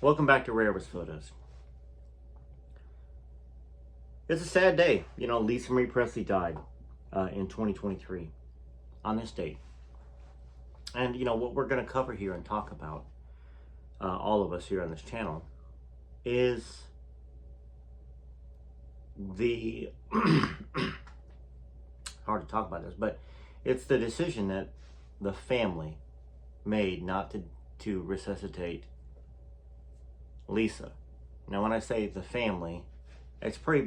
Welcome back to Rare Photos. It's a sad day. Lisa Marie Presley died in 2023 on this date. And, what we're going to cover here and talk about, all of us here on this channel, is the, hard to talk about this, but it's the decision that the family made not to resuscitate Lisa. Now, when I say the family, it's pretty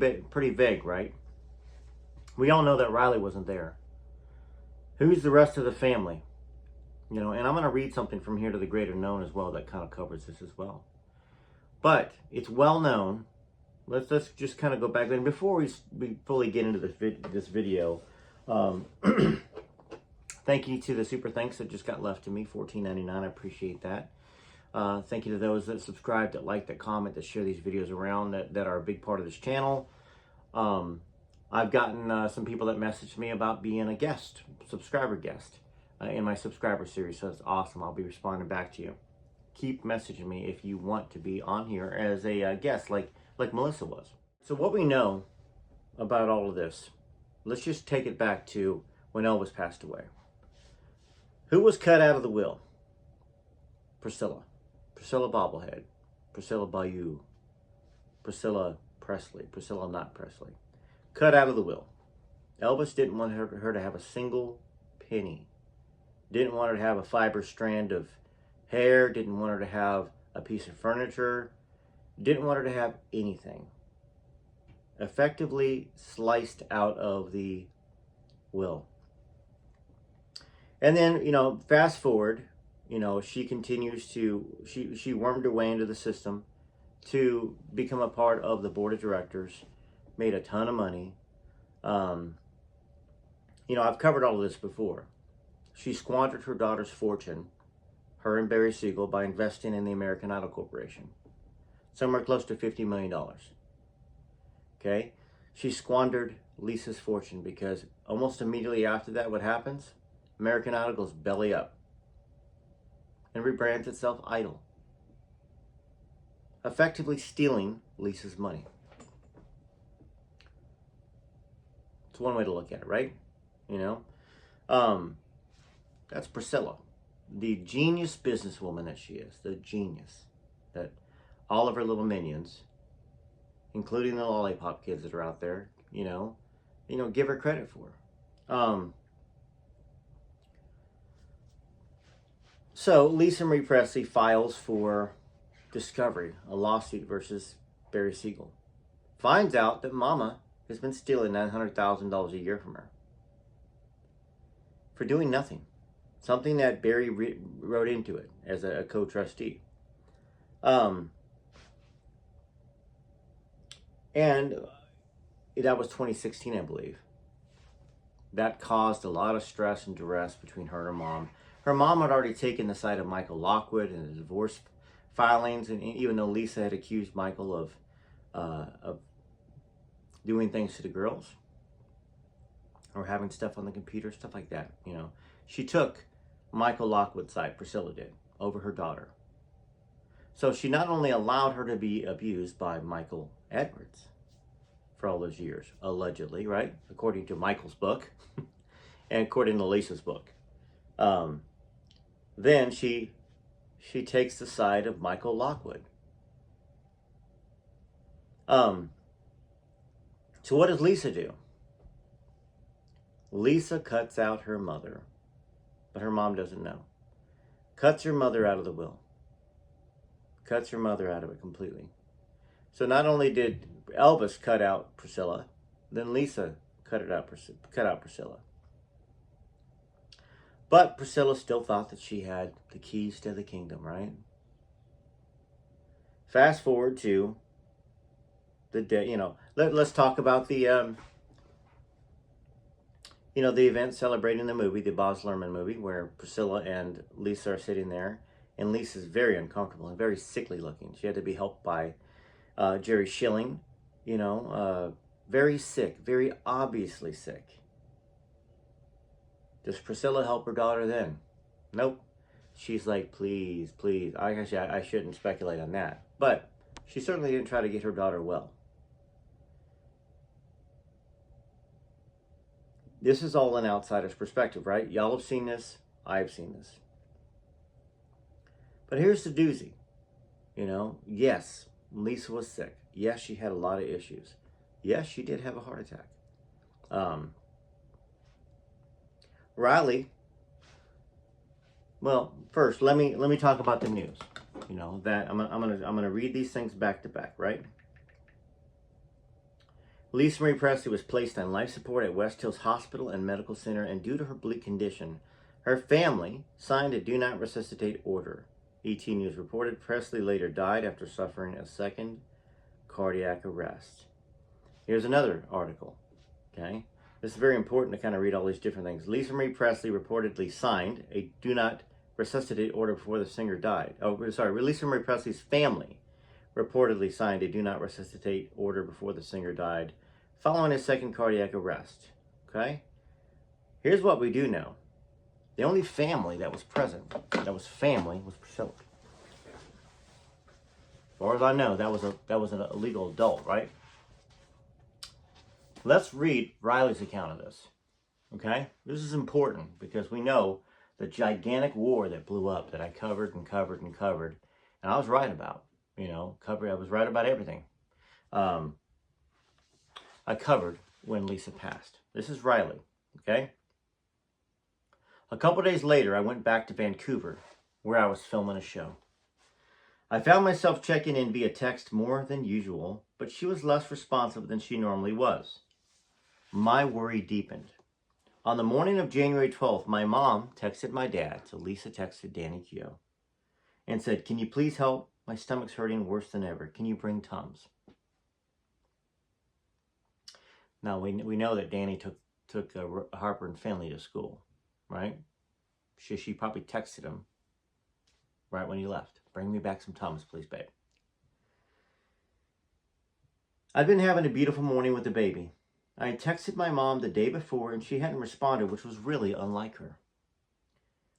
vague, right? We all know that Riley wasn't there. Who's the rest of the family? And I'm going to read something from Here to the Greater Known as well that kind of covers this as well. But it's well known. Let's just kind of go back then before we fully get into this video. Thank you to the super thanks that just got left to me, $14.99. I appreciate that. Thank you to those that subscribe, that like, that comment, that share these videos around, that are a big part of this channel. I've gotten some people that messaged me about being a guest, subscriber guest, in my subscriber series. So that's awesome. I'll be responding back to you. Keep messaging me if you want to be on here as a guest, like Melissa was. So what we know about all of this, let's just take it back to when Elvis passed away. Who was cut out of the will? Priscilla. Priscilla Bobblehead, Priscilla Bayou, Priscilla Presley, Priscilla not Presley. Cut out of the will. Elvis didn't want her to have a single penny. Didn't want her to have a fiber strand of hair. Didn't want her to have a piece of furniture. Didn't want her to have anything. Effectively sliced out of the will. And then, fast forward, she continues to, she wormed her way into the system to become a part of the board of directors, made a ton of money. I've covered all of this before. She squandered her daughter's fortune, her and Barry Siegel, by investing in the American Idol Corporation. Somewhere close to $50 million. Okay? She squandered Lisa's fortune because almost immediately after that, what happens? American Idol goes belly up and rebrands itself Idol, effectively stealing Lisa's money. It's one way to look at it, right? That's Priscilla, the genius businesswoman that she is, the genius that all of her little minions, including the lollipop kids that are out there, give her credit for. So Lisa Marie Presley files for discovery, a lawsuit versus Barry Siegel. Finds out that Mama has been stealing $900,000 a year from her for doing nothing. Something that Barry wrote into it as a co-trustee. And that was 2016, I believe. That caused a lot of stress and duress between her and her mom. Her mom had already taken the side of Michael Lockwood in the divorce filings, and even though Lisa had accused Michael of doing things to the girls or having stuff on the computer, stuff like that, she took Michael Lockwood's side, Priscilla did, over her daughter. So she not only allowed her to be abused by Michael Edwards for all those years, allegedly, right? According to Michael's book and according to Lisa's book. Then she takes the side of Michael Lockwood. So what does Lisa do? Lisa cuts out her mother, but her mom doesn't know. Cuts her mother out of the will. Cuts her mother out of it completely. So not only did Elvis cut out Priscilla, then Lisa cut out Priscilla. But Priscilla still thought that she had the keys to the kingdom, right? Fast forward to the day, let's talk about the, the event celebrating the movie, the Baz Luhrmann movie, where Priscilla and Lisa are sitting there, and Lisa's very uncomfortable and very sickly looking. She had to be helped by Jerry Schilling, very sick, very obviously sick. Does Priscilla help her daughter then? Nope. she's like, please, please. I shouldn't speculate on that. But she certainly didn't try to get her daughter well. This is all an outsider's perspective, right? Y'all have seen this. I've seen this. But here's the doozy. You know, yes, Lisa was sick. Yes, she had a lot of issues. Yes, she did have a heart attack. Riley, well, first let me talk about the news. You know, that I'm gonna read these things back to back, right? Lisa Marie Presley was placed on life support at West Hills Hospital and Medical Center, and due to her bleak condition, her family signed a do not resuscitate order. ET News reported Presley later died after suffering a second cardiac arrest. Here's another article, okay? This is very important to kind of read all these different things. Lisa Marie Presley reportedly signed a do not resuscitate order before the singer died. Oh, sorry, Lisa Marie Presley's family reportedly signed a do not resuscitate order before the singer died following a second cardiac arrest, okay? Here's what we do know. The only family that was present, that was family, was Priscilla. As far as I know, that was an illegal adult, right? Let's read Riley's account of this, okay? This is important because we know the gigantic war that blew up that I covered and covered and covered, and I was right about, you know, I was right about everything. I covered when Lisa passed. This is Riley, okay? A couple days later, I went back to Vancouver, where I was filming a show. I found myself checking in via text more than usual, but she was less responsive than she normally was. My worry deepened. On the morning of January 12th, my mom texted my dad, so Lisa texted Danny Keough, and said, "Can you please help? My stomach's hurting worse than ever. Can you bring Tums?" Now, we know that Danny took Harper and Finley to school, right? She probably texted him right when he left. "Bring me back some Tums, please, babe." I'd been having a beautiful morning with the baby. I had texted my mom the day before, and she hadn't responded, which was really unlike her.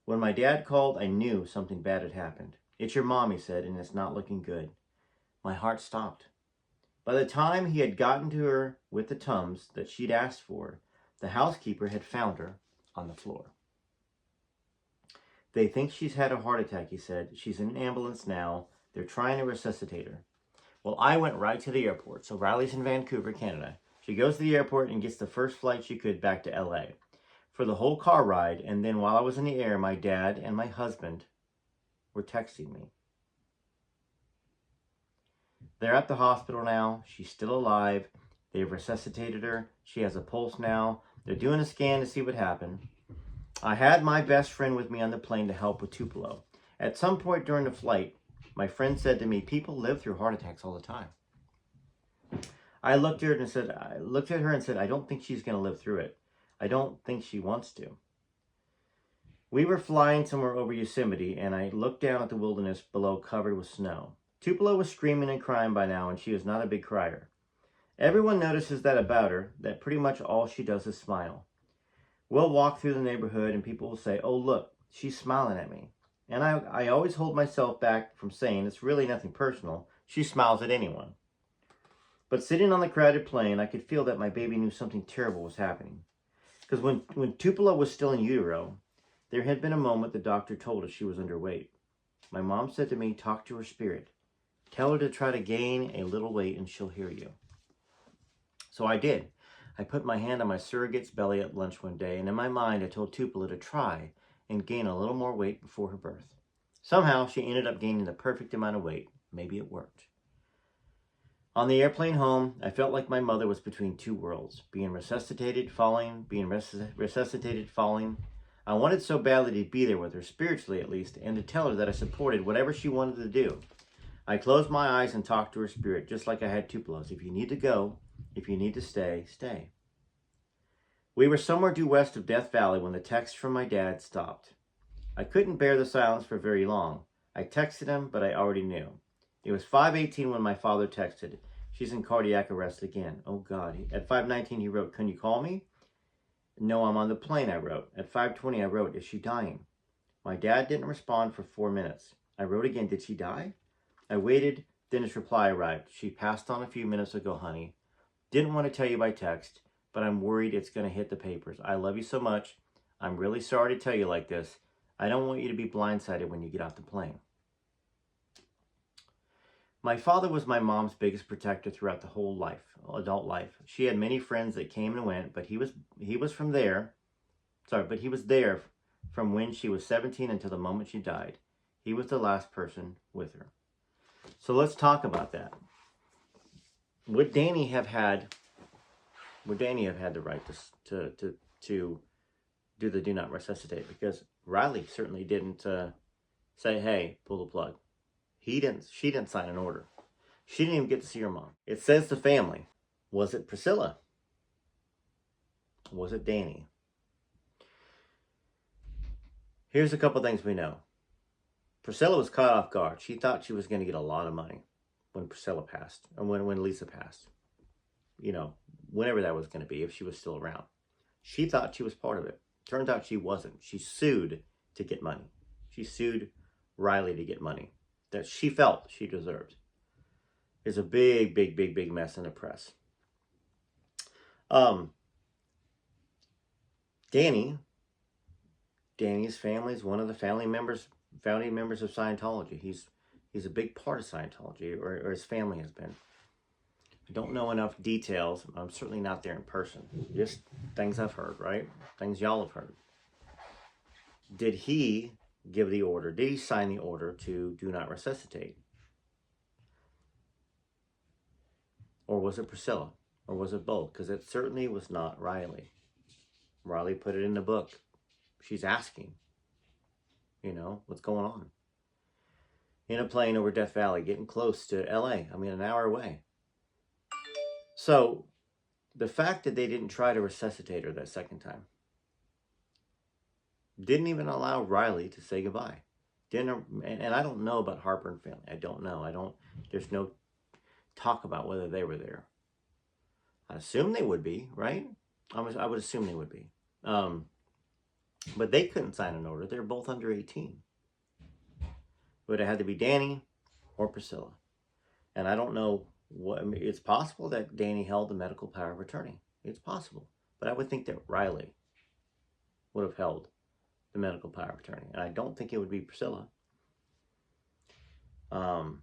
When my dad called, I knew something bad had happened. "It's your mom," he said, "and it's not looking good." My heart stopped. By the time he had gotten to her with the Tums that she'd asked for, the housekeeper had found her on the floor. "They think she's had a heart attack," he said. "She's in an ambulance now. They're trying to resuscitate her." Well, I went right to the airport. So Riley's in Vancouver, Canada. She goes to the airport and gets the first flight she could back to LA for the whole car ride. And then while I was in the air, my dad and my husband were texting me. "They're at the hospital now. She's still alive. They've resuscitated her. She has a pulse now. They're doing a scan to see what happened. I had my best friend with me on the plane to help with Tupelo. At some point during the flight, my friend said to me, 'People live through heart attacks all the time.' I looked at her and said, 'I don't think she's going to live through it. I don't think she wants to.' We were flying somewhere over Yosemite, and I looked down at the wilderness below covered with snow. Tupelo was screaming and crying by now, and she is not a big crier. Everyone notices that about her, that pretty much all she does is smile. We'll walk through the neighborhood, and people will say, 'Oh, look, she's smiling at me.' And I always hold myself back from saying it's really nothing personal. She smiles at anyone. But sitting on the crowded plane, I could feel that my baby knew something terrible was happening. Because when Tupelo was still in utero, there had been a moment the doctor told us she was underweight. My mom said to me, 'Talk to her spirit. Tell her to try to gain a little weight and she'll hear you.' So I did. I put my hand on my surrogate's belly at lunch one day, and in my mind I told Tupelo to try and gain a little more weight before her birth. Somehow she ended up gaining the perfect amount of weight. Maybe it worked. On the airplane home, I felt like my mother was between two worlds, being resuscitated, falling, resuscitated, falling. I wanted so badly to be there with her, spiritually at least, and to tell her that I supported whatever she wanted to do. I closed my eyes and talked to her spirit, just like I had Tupelo's. If you need to go, if you need to stay, stay. We were somewhere due west of Death Valley when the text from my dad stopped. I couldn't bear the silence for very long. I texted him, but I already knew. It was 5:18 when my father texted, "She's in cardiac arrest again." Oh, God. At 5:19, he wrote, "Can you call me?" "No, I'm on the plane," I wrote. At 5:20, I wrote, "Is she dying?" My dad didn't respond for 4 minutes. I wrote again, did she die? I waited, then his reply arrived. She passed on a few minutes ago, honey. Didn't want to tell you by text, but I'm worried it's going to hit the papers. I love you so much. I'm really sorry to tell you like this. I don't want you to be blindsided when you get off the plane. My father was my mom's biggest protector throughout the whole life, adult life. She had many friends that came and went, but he was there from when she was 17 until the moment she died. He was the last person with her. So let's talk about that. Would Danny have had the right to do the do not resuscitate? Because Riley certainly didn't say, hey, pull the plug. She didn't sign an order. She didn't even get to see her mom. It says the family. Was it Priscilla? Was it Danny? Here's a couple things we know. Priscilla was caught off guard. She thought she was going to get a lot of money when Priscilla passed, or when Lisa passed. You know, whenever that was going to be, if she was still around. She thought she was part of it. Turns out she wasn't. She sued to get money. She sued Riley to get money that she felt she deserved. It's a big, big, big, big mess in the press. Danny's family is one of the founding members of Scientology. He's a big part of Scientology, or his family has been. I don't know enough details. I'm certainly not there in person. Just things I've heard, right? Things y'all have heard. Did he give the order? Did he sign the order to do not resuscitate? Or was it Priscilla? Or was it both? Because it certainly was not Riley. Riley put it in the book. She's asking, you know, what's going on? In a plane over Death Valley, getting close to LA. I mean, an hour away. So, the fact that they didn't try to resuscitate her that second time didn't even allow Riley to say goodbye. And I don't know about Harper and family. I don't know. There's no talk about whether they were there. I assume they would be, right? I would assume they would be. But they couldn't sign an order. They're both under 18. It would have had to be Danny or Priscilla. And I don't know what, I mean, it's possible that Danny held the medical power of attorney. It's possible. But I would think that Riley would have held the medical power of attorney. And I don't think it would be Priscilla. Love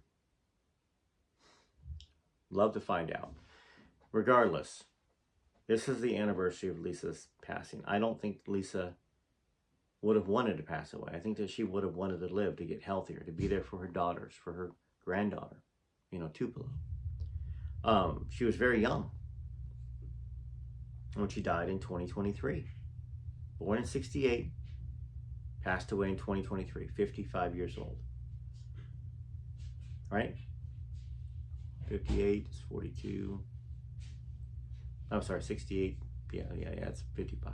to find out. Regardless, this is the anniversary of Lisa's passing. I don't think Lisa would have wanted to pass away. I think that she would have wanted to live, to get healthier, to be there for her daughters, for her granddaughter, you know, Tupelo. She was very young when she died in 2023. Born in 68, passed away in 2023, 55 years old. Right? 58 is 42. I'm sorry, 68. Yeah, it's 55.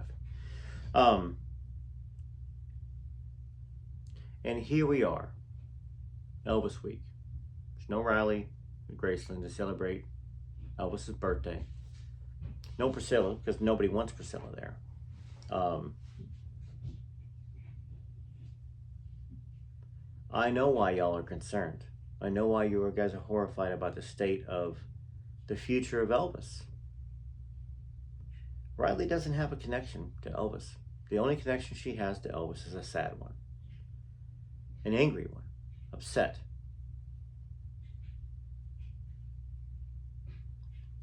And here we are, Elvis week. There's no Riley and Graceland to celebrate Elvis's birthday. No Priscilla, because nobody wants Priscilla there. I know why y'all are concerned. I know why you guys are horrified about the state of the future of Elvis. Riley doesn't have a connection to Elvis. The only connection she has to Elvis is a sad one. An angry one. Upset.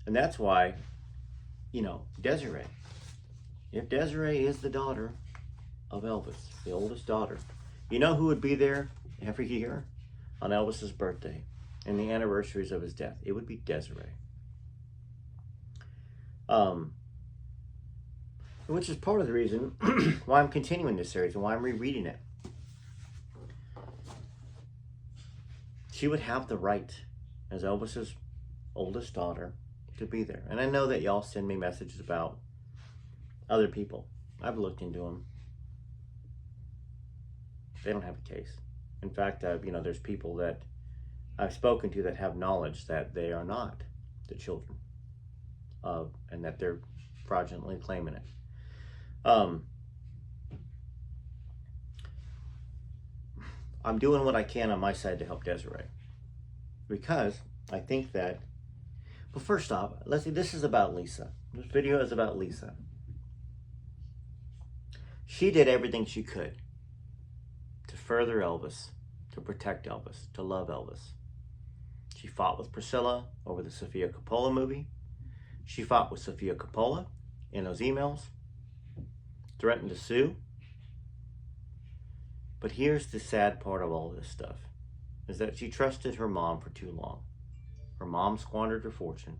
And that's why, you know, Desiree. If Desiree is the daughter of Elvis, the oldest daughter, you know who would be there every year on Elvis's birthday and the anniversaries of his death? It would be Desiree. Which is part of the reason why I'm continuing this series and why I'm rereading it. She would have the right, as Elvis's oldest daughter, to be there. And I know that y'all send me messages about other people. I've looked into them. They don't have a case. In fact, you know, there's people that I've spoken to that have knowledge that they are not the children of, and that they're fraudulently claiming it. I'm doing what I can on my side to help Desiree. Because I think that, well, first off, let's see, this is about Lisa. This video is about Lisa. She did everything she could to further Elvis, to protect Elvis, to love Elvis. She fought with Priscilla over the Sofia Coppola movie. She fought with Sofia Coppola in those emails, threatened to sue. But here's the sad part of all this stuff, is that she trusted her mom for too long. Her mom squandered her fortune.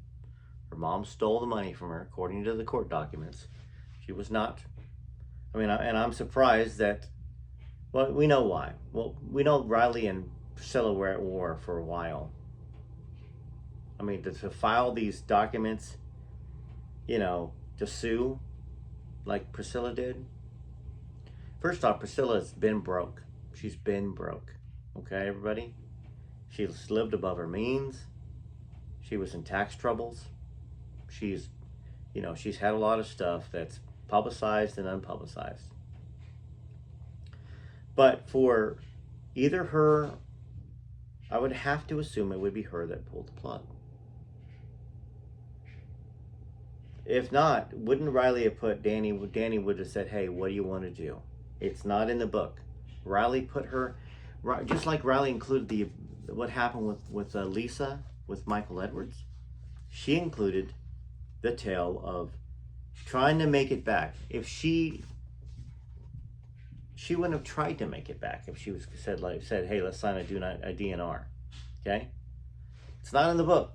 Her mom stole the money from her, according to the court documents. She was not, and I'm surprised that, well, we know why. Well, we know Riley and Priscilla were at war for a while. I mean, to file these documents, to sue like Priscilla did. First off, Priscilla's been broke. She's been broke. Okay, everybody? She's lived above her means. She was in tax troubles. She's had a lot of stuff that's publicized and unpublicized. But for either her, I would have to assume it would be her that pulled the plug. If not, wouldn't Riley have put Danny would have said, hey, what do you want to do? It's not in the book. Riley put her, just like Riley included what happened with Lisa, with Michael Edwards. She included the tale of trying to make it back. If she wouldn't have tried to make it back if she was said, hey, let's sign a DNR. Okay? It's not in the book.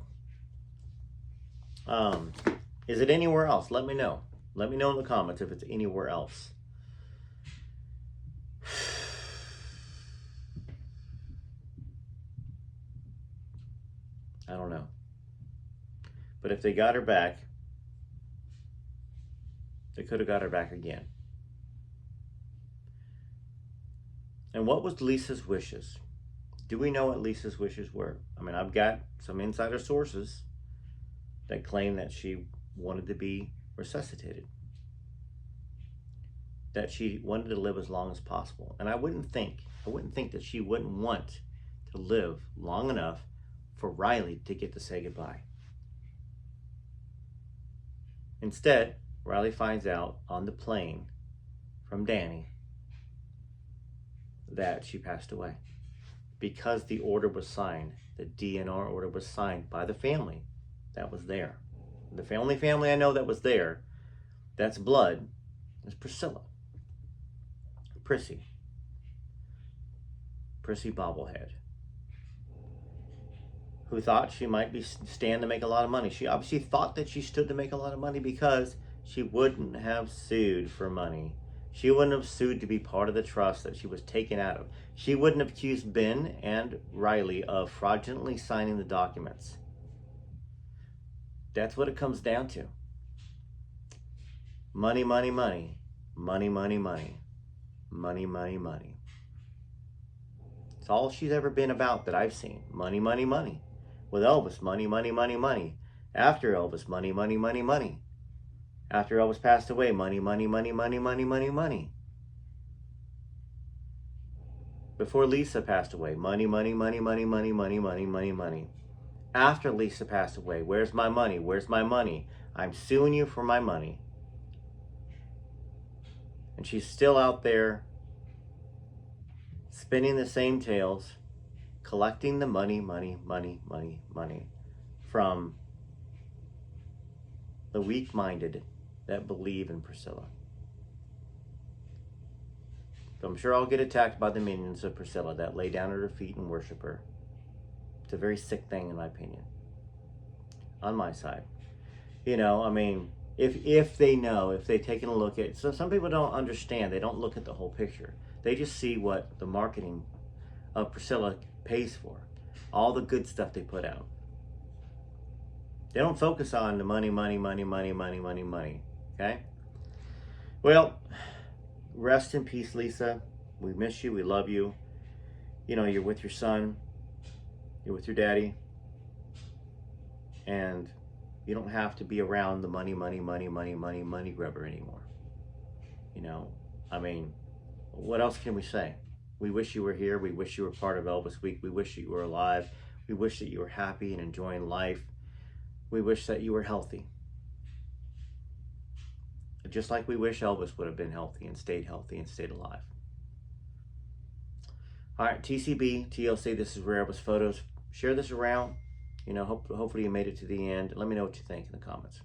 Is it anywhere else? Let me know. Let me know in the comments if it's anywhere else. I don't know. But if they got her back, they could have got her back again. And what was Lisa's wishes? Do we know what Lisa's wishes were? I mean, I've got some insider sources that claim that she wanted to be resuscitated, that she wanted to live as long as possible. And I wouldn't think that she wouldn't want to live long enough for Riley to get to say goodbye. Instead, Riley finds out on the plane from Danny that she passed away because the order was signed. The DNR order was signed by the family that was there. The only family I know that was there, that's blood, is Priscilla. Prissy Bobblehead, who thought she might stand to make a lot of money. She obviously thought that she stood to make a lot of money because she wouldn't have sued for money. She wouldn't have sued to be part of the trust that she was taken out of. She wouldn't have accused Ben and Riley of fraudulently signing the documents. That's what it comes down to. Money, money, money. Money, money, money. Money, money, money. It's all she's ever been about that I've seen. Money, money, money. With Elvis, money, money, money, money. After Elvis, money, money, money, money. After Elvis passed away, money, money, money, money, money, money, money. Before Lisa passed away, money, money, money, money, money, money, money, money, money. After Lisa passed away, where's my money? Where's my money? I'm suing you for my money. And she's still out there spinning the same tales, collecting the money, money, money, money, money from the weak-minded that believe in Priscilla. So I'm sure I'll get attacked by the minions of Priscilla that lay down at her feet and worship her. It's a very sick thing, in my opinion. On my side. If they know, if they've taken a look at, so some people don't understand, they don't look at the whole picture. They just see what the marketing of Priscilla pays for. All the good stuff they put out. They don't focus on the money, money, money, money, money, money, money. Okay? Well, rest in peace, Lisa. We miss you. We love you. You're with your son. You're with your daddy. And you don't have to be around the money, money, money, money, money, money grubber anymore. What else can we say? We wish you were here. We wish you were part of Elvis Week. We wish you were alive. We wish that you were happy and enjoying life. We wish that you were healthy. Just like we wish Elvis would have been healthy and stayed alive. All right, TCB, TLC, this is Rare Elvis Photos. Share this around. You know, hopefully you made it to the end. Let me know what you think in the comments.